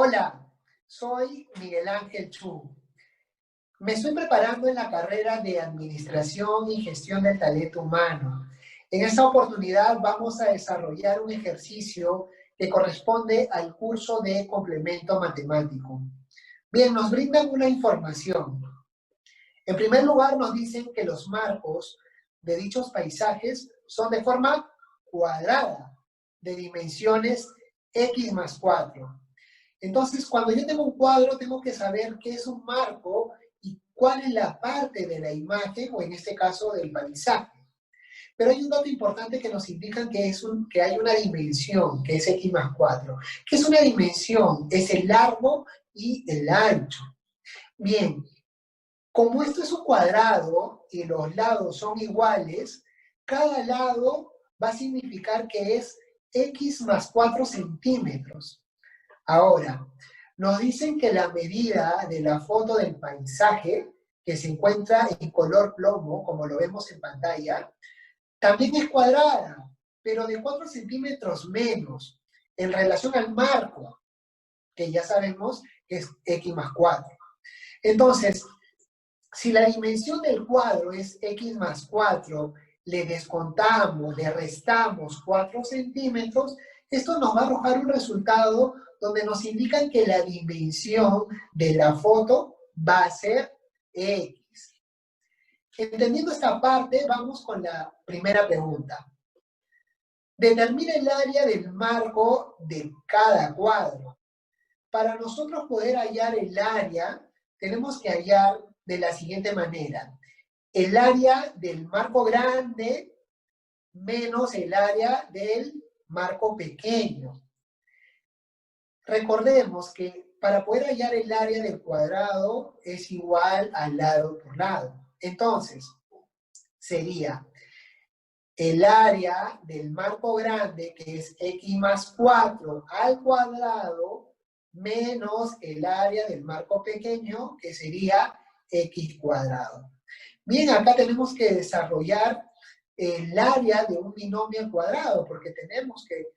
Hola, soy Miguel Ángel Chu. Me estoy preparando en la carrera de Administración y Gestión del Talento Humano. En esta oportunidad vamos a desarrollar un ejercicio que corresponde al curso de complemento matemático. Bien, nos brindan una información. En primer lugar, nos dicen que los marcos de dichos paisajes son de forma cuadrada, de dimensiones x más 4. Entonces, cuando yo tengo un cuadro, tengo que saber qué es un marco y cuál es la parte de la imagen, o en este caso, del paisaje. Pero hay un dato importante que nos indica que hay una dimensión, que es x más 4. ¿Qué es una dimensión? Es el largo y el ancho. Bien, como esto es un cuadrado y los lados son iguales, cada lado va a significar que es x más 4 centímetros. Ahora, nos dicen que la medida de la foto del paisaje, que se encuentra en color plomo, como lo vemos en pantalla, también es cuadrada, pero de 4 centímetros menos, en relación al marco, que ya sabemos que es x más 4. Entonces, si la dimensión del cuadro es x más 4, le descontamos, le restamos 4 centímetros, esto nos va a arrojar un resultado donde nos indican que la dimensión de la foto va a ser x. Entendiendo esta parte, vamos con la primera pregunta. Determina el área del marco de cada cuadro. Para nosotros poder hallar el área, tenemos que hallar de la siguiente manera. El área del marco grande menos el área del marco pequeño. Recordemos que para poder hallar el área del cuadrado es igual al lado por lado. Entonces, sería el área del marco grande, que es x más 4 al cuadrado, menos el área del marco pequeño, que sería x cuadrado. Bien, acá tenemos que desarrollar el área de un binomio al cuadrado, porque tenemos que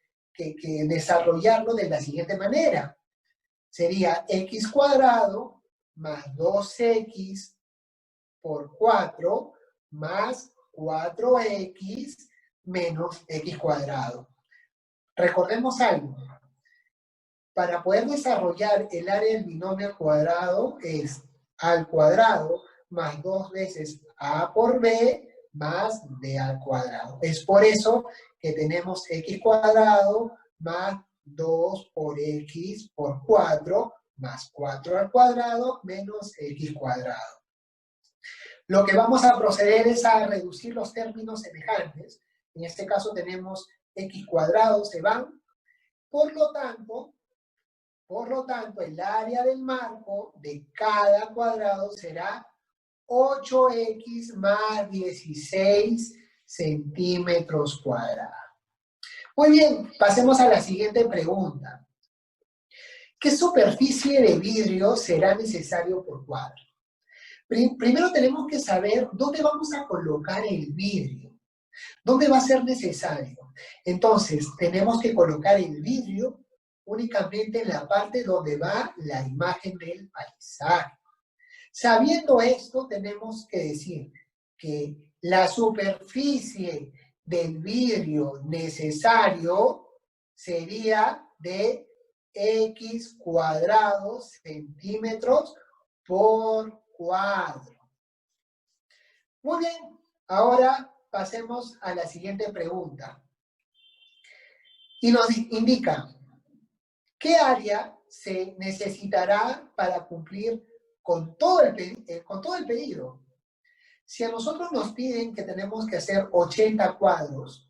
desarrollarlo de la siguiente manera. Sería x cuadrado más 2x por 4 más 4x menos x cuadrado. Recordemos algo. Para poder desarrollar el área del binomio al cuadrado es al cuadrado más 2 veces a por b más b al cuadrado. Es por eso que tenemos x cuadrado más 2 por x por 4 más 4 al cuadrado menos x cuadrado. Lo que vamos a proceder es a reducir los términos semejantes. En este caso tenemos x cuadrado, se van. Por lo tanto, el área del marco de cada cuadrado será 8x más 16 centímetros cuadrados. Muy bien, pasemos a la siguiente pregunta. ¿Qué superficie de vidrio será necesario por cuadro? Primero tenemos que saber dónde vamos a colocar el vidrio. ¿Dónde va a ser necesario? Entonces, tenemos que colocar el vidrio únicamente en la parte donde va la imagen del paisaje. Sabiendo esto, tenemos que decir que la superficie del vidrio necesario sería de x cuadrados centímetros por cuadro. Muy bien, ahora pasemos a la siguiente pregunta. Y nos indica, ¿qué área se necesitará para cumplir con todo el pedido? Si a nosotros nos piden que tenemos que hacer 80 cuadros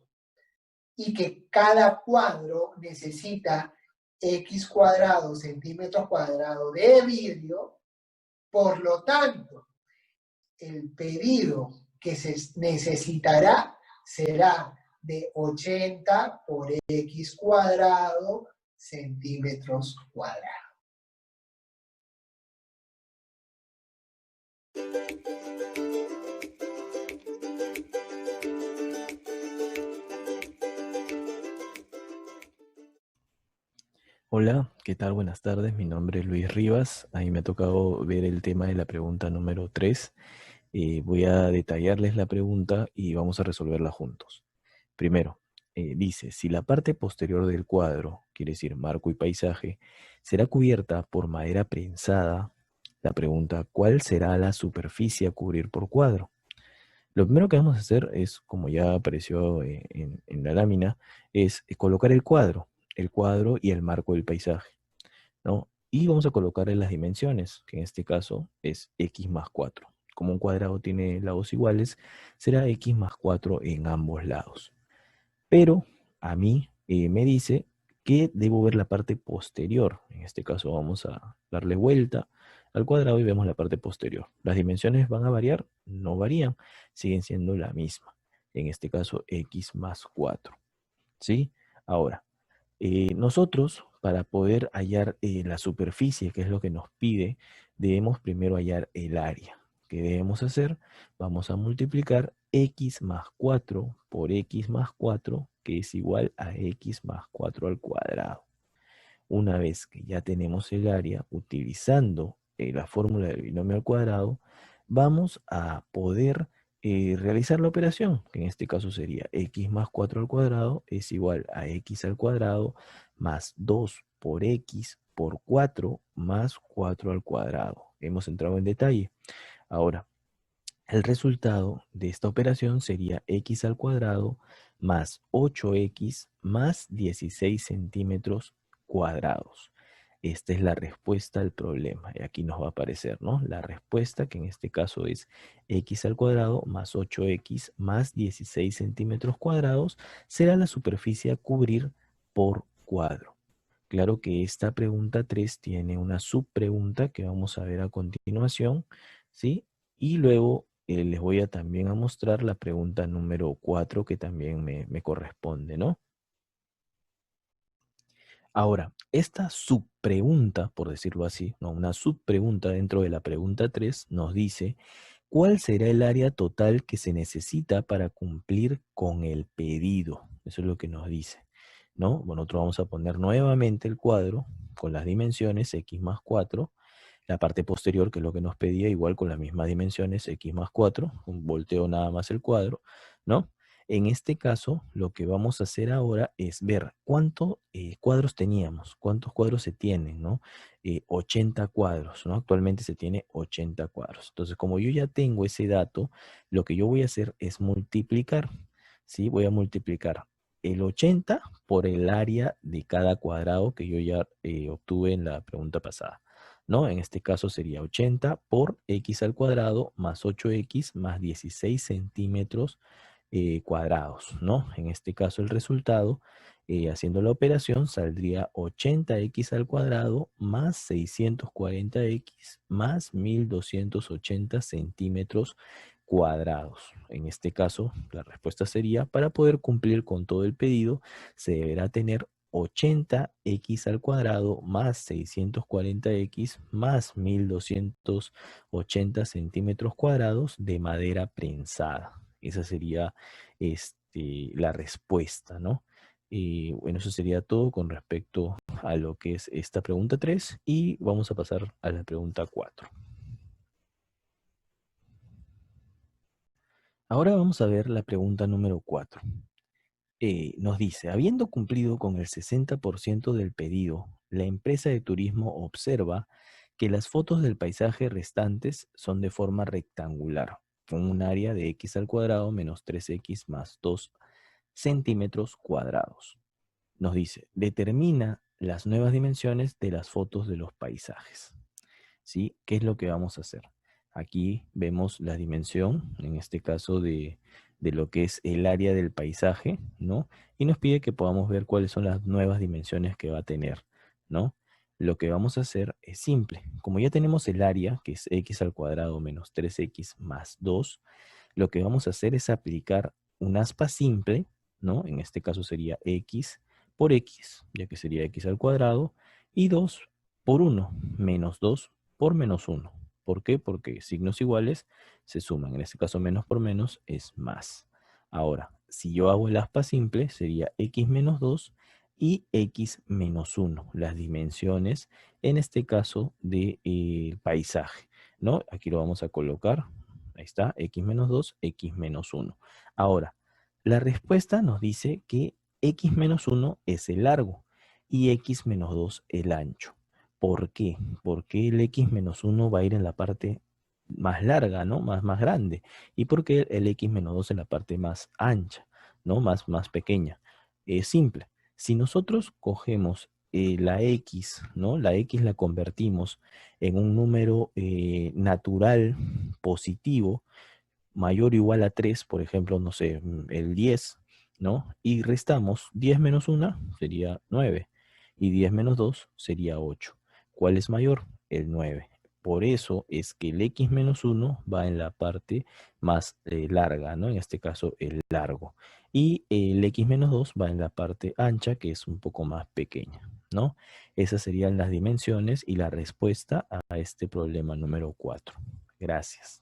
y que cada cuadro necesita x cuadrados centímetros cuadrados de vidrio, por lo tanto, el pedido que se necesitará será de 80 por x cuadrado centímetros cuadrados. Hola, ¿qué tal? Buenas tardes. Mi nombre es Luis Rivas. A mí me ha tocado ver el tema de la pregunta número 3. Voy a detallarles la pregunta y vamos a resolverla juntos. Primero, dice, si la parte posterior del cuadro, quiere decir marco y paisaje, será cubierta por madera prensada, la pregunta, ¿cuál será la superficie a cubrir por cuadro? Lo primero que vamos a hacer es, como ya apareció en la lámina, es colocar el cuadro y el marco del paisaje, ¿no? Y vamos a colocarle las dimensiones, que en este caso es x más 4. Como un cuadrado tiene lados iguales, será x más 4 en ambos lados. Pero a mí me dice que debo ver la parte posterior. En este caso vamos a darle vuelta al cuadrado y vemos la parte posterior. ¿Las dimensiones van a variar? No varían, siguen siendo la misma. En este caso x más 4. ¿Sí? Ahora, nosotros, para poder hallar la superficie, que es lo que nos pide, debemos primero hallar el área. ¿Qué debemos hacer? Vamos a multiplicar x más 4 por x más 4, que es igual a x más 4 al cuadrado. Una vez que ya tenemos el área, utilizando la fórmula del binomio al cuadrado, vamos a poder realizar la operación, que en este caso sería x más 4 al cuadrado es igual a x al cuadrado más 2 por x por 4 más 4 al cuadrado. Hemos entrado en detalle. Ahora, el resultado de esta operación sería x al cuadrado más 8x más 16 centímetros cuadrados. Esta es la respuesta al problema. Y aquí nos va a aparecer, ¿no? La respuesta, que en este caso es x al cuadrado más 8x más 16 centímetros cuadrados, será la superficie a cubrir por cuadro. Claro que esta pregunta 3 tiene una subpregunta que vamos a ver a continuación, ¿sí? Y luego les voy a también a mostrar la pregunta número 4 que también me corresponde, ¿no? Ahora, esta subpregunta, por decirlo así, ¿no? Una subpregunta dentro de la pregunta 3 nos dice, ¿cuál será el área total que se necesita para cumplir con el pedido? Eso es lo que nos dice, ¿no? Bueno, nosotros vamos a poner nuevamente el cuadro con las dimensiones x más 4, la parte posterior, que es lo que nos pedía, igual con las mismas dimensiones, x más 4, un volteo nada más el cuadro, ¿no? En este caso, lo que vamos a hacer ahora es ver cuántos cuadros teníamos, cuántos cuadros se tienen, ¿no? 80 cuadros, ¿no? Actualmente se tiene 80 cuadros. Entonces, como yo ya tengo ese dato, lo que yo voy a hacer es multiplicar, ¿sí? Voy a multiplicar el 80 por el área de cada cuadrado que yo ya obtuve en la pregunta pasada, ¿no? En este caso sería 80 por x al cuadrado más 8x más 16 centímetros cuadrados, ¿no? En este caso el resultado, haciendo la operación, saldría 80x al cuadrado más 640x más 1280 centímetros cuadrados. En este caso, la respuesta sería, para poder cumplir con todo el pedido, se deberá tener 80x al cuadrado más 640x más 1280 centímetros cuadrados de madera prensada. Esa sería la respuesta, ¿no? Y bueno, eso sería todo con respecto a lo que es esta pregunta 3 y vamos a pasar a la pregunta 4. Ahora vamos a ver la pregunta número 4. Nos dice, habiendo cumplido con el 60% del pedido, la empresa de turismo observa que las fotos del paisaje restantes son de forma rectangular, con un área de x al cuadrado menos 3x más 2 centímetros cuadrados. Nos dice, determina las nuevas dimensiones de las fotos de los paisajes. ¿Sí? ¿Qué es lo que vamos a hacer? Aquí vemos la dimensión, en este caso de lo que es el área del paisaje, ¿no? Y nos pide que podamos ver cuáles son las nuevas dimensiones que va a tener, ¿no? Lo que vamos a hacer es simple. Como ya tenemos el área, que es x al cuadrado menos 3x más 2, lo que vamos a hacer es aplicar un aspa simple, ¿no? En este caso sería x por x, ya que sería x al cuadrado, y 2 por 1, menos 2 por menos 1. ¿Por qué? Porque signos iguales se suman. En este caso, menos por menos es más. Ahora, si yo hago el aspa simple, sería x menos 2 y x menos 1, las dimensiones, en este caso, del paisaje, ¿no? Aquí lo vamos a colocar, ahí está, x menos 2, x menos 1. Ahora, la respuesta nos dice que x menos 1 es el largo y x menos 2 el ancho. ¿Por qué? Porque el x menos 1 va a ir en la parte más larga, ¿no? Más grande. ¿Y por qué el x menos 2 en la parte más ancha, ¿no? Más pequeña. Es simple. Si nosotros cogemos la x, ¿no? La x la convertimos en un número natural positivo, mayor o igual a 3, por ejemplo, no sé, el 10, ¿no? Y restamos 10 menos 1 sería 9 y 10 menos 2 sería 8. ¿Cuál es mayor? El 9. Por eso es que el x menos 1 va en la parte más larga, ¿no? En este caso, el largo. Y el x menos 2 va en la parte ancha, que es un poco más pequeña, ¿no? Esas serían las dimensiones y la respuesta a este problema número 4. Gracias.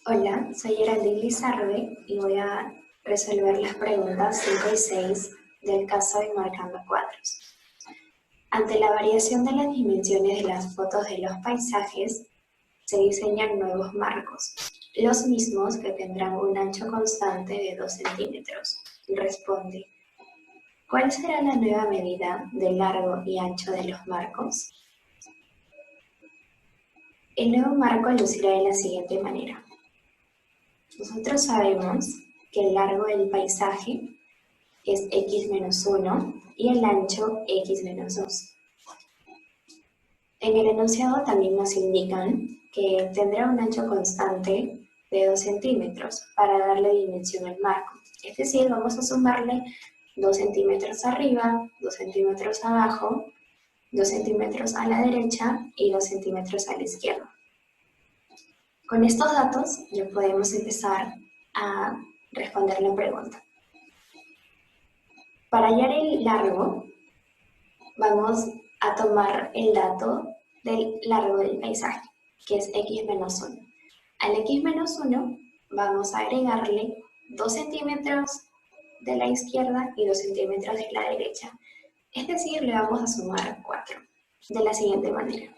Hola, soy Geraldine Lizarbe y voy a resolver las preguntas 5 y 6 del caso de Marcando Cuadros. Ante la variación de las dimensiones de las fotos de los paisajes, se diseñan nuevos marcos, los mismos que tendrán un ancho constante de 2 centímetros. Responde, ¿cuál será la nueva medida de largo y ancho de los marcos? El nuevo marco lucirá de la siguiente manera. Nosotros sabemos que el largo del paisaje es x menos 1 y el ancho x menos 2. En el enunciado también nos indican que tendrá un ancho constante de 2 centímetros para darle dimensión al marco. Es decir, vamos a sumarle 2 centímetros arriba, 2 centímetros abajo, 2 centímetros a la derecha y 2 centímetros a la izquierda. Con estos datos ya podemos empezar a responder la pregunta. Para hallar el largo, vamos a tomar el dato del largo del paisaje, que es x menos 1. Al x menos 1 vamos a agregarle 2 centímetros de la izquierda y 2 centímetros de la derecha. Es decir, le vamos a sumar 4, de la siguiente manera.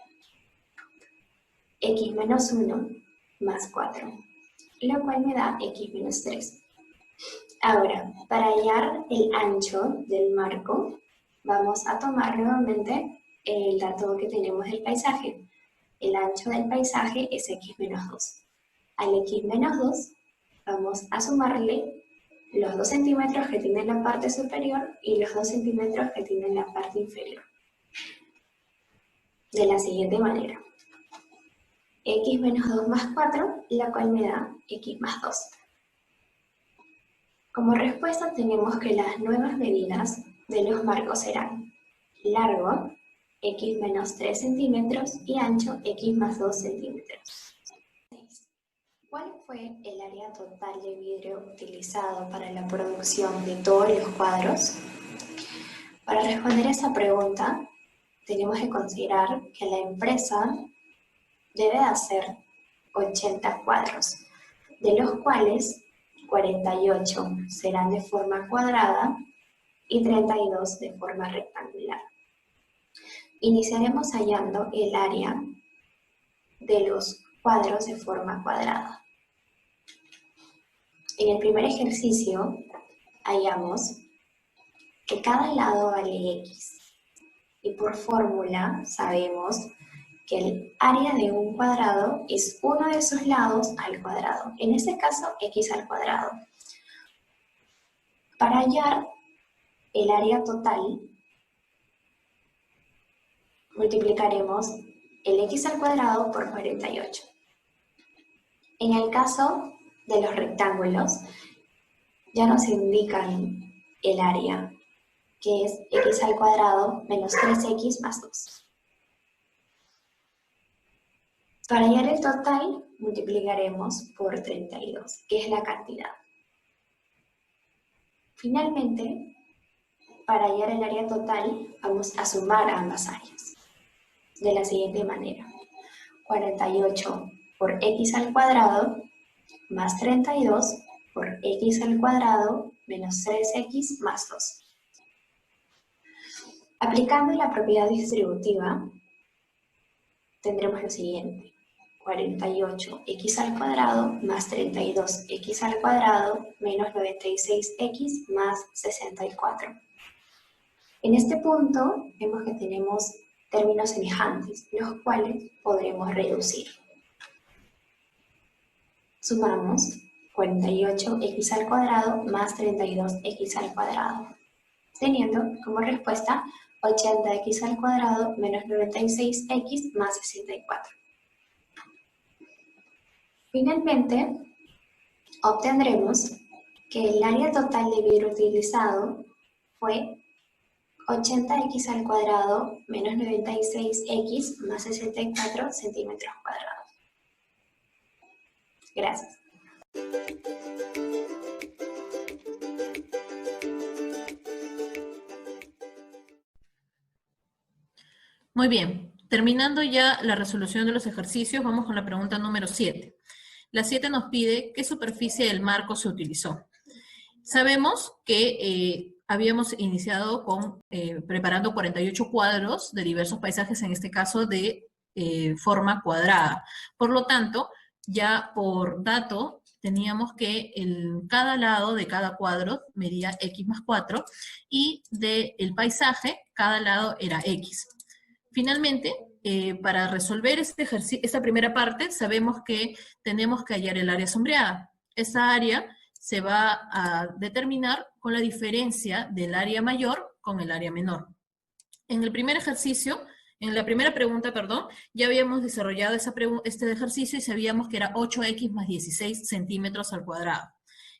X menos 1 más 4, lo cual me da x menos 3. Ahora, para hallar el ancho del marco, vamos a tomar nuevamente el dato que tenemos del paisaje. El ancho del paisaje es x menos 2. Al x menos 2 vamos a sumarle los 2 centímetros que tiene la parte superior y los 2 centímetros que tiene la parte inferior. De la siguiente manera. X menos 2 más 4, la cual me da x más 2. Como respuesta tenemos que las nuevas medidas de los marcos serán largo, x menos 3 centímetros y ancho, x más 2 centímetros. ¿Cuál fue el área total de vidrio utilizado para la producción de todos los cuadros? Para responder a esa pregunta, tenemos que considerar que la empresa debe hacer 80 cuadros, de los cuales 48 serán de forma cuadrada y 32 de forma rectangular. Iniciaremos hallando el área de los cuadros de forma cuadrada. En el primer ejercicio hallamos que cada lado vale x y por fórmula sabemos que el área de un cuadrado es uno de sus lados al cuadrado, en este caso x al cuadrado. Para hallar el área total, multiplicaremos el x al cuadrado por 48. En el caso de los rectángulos, ya nos indican el área, que es x al cuadrado menos 3x más 2. Para hallar el total, multiplicaremos por 32, que es la cantidad. Finalmente, para hallar el área total, vamos a sumar ambas áreas. De la siguiente manera. 48 por x al cuadrado más 32 por x al cuadrado menos 3x más 2. Aplicando la propiedad distributiva, tendremos lo siguiente. 48x al cuadrado más 32x al cuadrado menos 96x más 64. En este punto vemos que tenemos términos semejantes, los cuales podremos reducir. Sumamos 48x al cuadrado más 32x al cuadrado, teniendo como respuesta 80x al cuadrado menos 96x más 64. Finalmente, obtendremos que el área total de vidrio utilizado fue 80x al cuadrado menos 96x más 64 centímetros cuadrados. Gracias. Muy bien, terminando ya la resolución de los ejercicios, vamos con la pregunta número 7. La 7 nos pide qué superficie del marco se utilizó. Sabemos que habíamos iniciado con preparando 48 cuadros de diversos paisajes, en este caso de forma cuadrada. Por lo tanto, ya por dato teníamos que cada lado de cada cuadro medía x más 4 y del paisaje cada lado era x. Finalmente, para resolver esta primera parte, sabemos que tenemos que hallar el área sombreada. Esa área se va a determinar con la diferencia del área mayor con el área menor. En el primer ejercicio, en la primera pregunta, perdón, ya habíamos desarrollado este ejercicio y sabíamos que era 8x más 16 centímetros al cuadrado.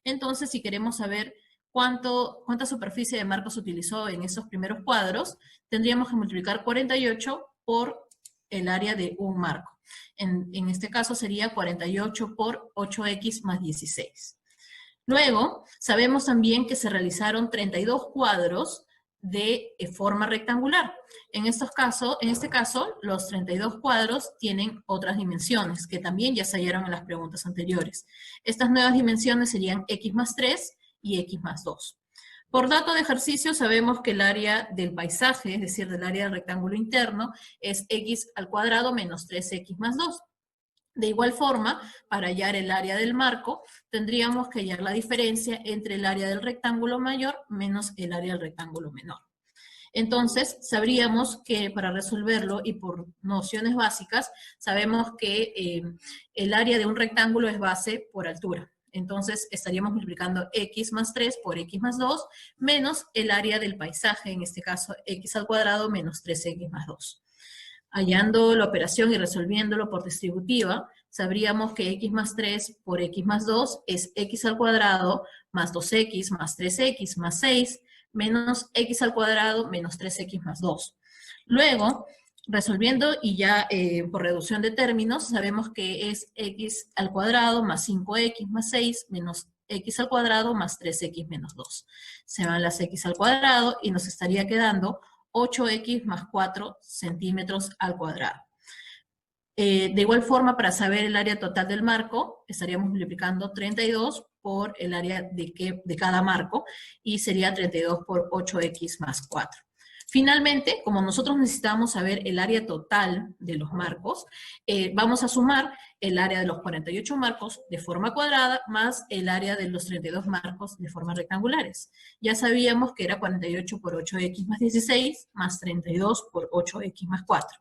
Entonces, si queremos saber cuánta superficie de marco se utilizó en esos primeros cuadros, tendríamos que multiplicar 48 por el área de un marco. En este caso sería 48 por 8x más 16. Luego, sabemos también que se realizaron 32 cuadros de forma rectangular. En este caso, los 32 cuadros tienen otras dimensiones, que también ya se hallaron en las preguntas anteriores. Estas nuevas dimensiones serían x más 3 y x más 2. Por dato de ejercicio sabemos que el área del paisaje, es decir, del área del rectángulo interno, es x al cuadrado menos 3x más 2. De igual forma, para hallar el área del marco, tendríamos que hallar la diferencia entre el área del rectángulo mayor menos el área del rectángulo menor. Entonces, sabríamos que para resolverlo y por nociones básicas, sabemos que el área de un rectángulo es base por altura. Entonces, estaríamos multiplicando x más 3 por x más 2 menos el área del paisaje, en este caso x al cuadrado menos 3x más 2. Hallando la operación y resolviéndolo por distributiva, sabríamos que x más 3 por x más 2 es x al cuadrado más 2x más 3x más 6 menos x al cuadrado menos 3x más 2. Luego, resolviendo y ya por reducción de términos, sabemos que es x al cuadrado más 5x más 6 menos x al cuadrado más 3x menos 2. Se van las x al cuadrado y nos estaría quedando 8x más 4 centímetros al cuadrado. De igual forma, para saber el área total del marco, estaríamos multiplicando 32 por el área de cada marco, y sería 32 por 8x más 4. Finalmente, como nosotros necesitamos saber el área total de los marcos, vamos a sumar el área de los 48 marcos de forma cuadrada más el área de los 32 marcos de forma rectangulares. Ya sabíamos que era 48 por 8x más 16 más 32 por 8x más 4.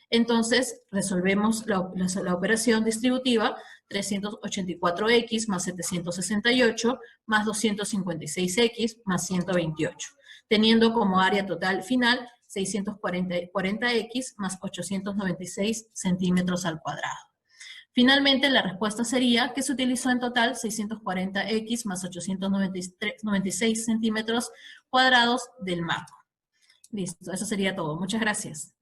Entonces, resolvemos la operación distributiva, 384x más 768 más 256x más 128, teniendo como área total final 640x más 896 centímetros al cuadrado. Finalmente, la respuesta sería que se utilizó en total 640x más 896 centímetros cuadrados del marco. Listo, eso sería todo. Muchas gracias.